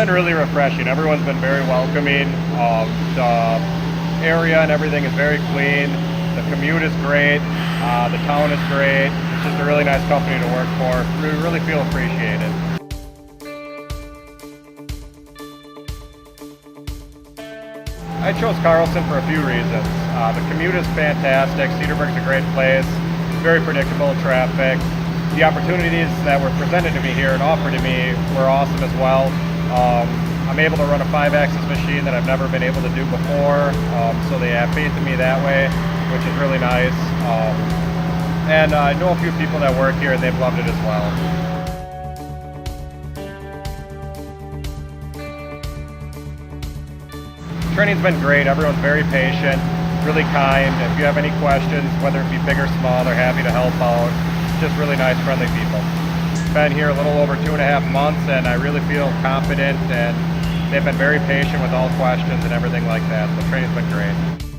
been really refreshing. Everyone's been very welcoming. The area and everything is very clean. The commute is great. The town is great. It's just a really nice company to work for. We really feel appreciated. I chose Carlson for a few reasons. The commute is fantastic. Cedarburg's a great place. Very predictable traffic. The opportunities that were presented to me here and offered to me were awesome as well. I'm able to run a 5-axis machine that I've never been able to do before, so they have faith in me that way, which is really nice. And I know a few people that work here and they've loved it as well. Training's been great. Everyone's very patient, really kind. If you have any questions, whether it be big or small, they're happy to help out. Just really nice, friendly people. Been here a little over 2.5 months, and I really feel confident, and they've been very patient with all questions and everything like that. So training's been great.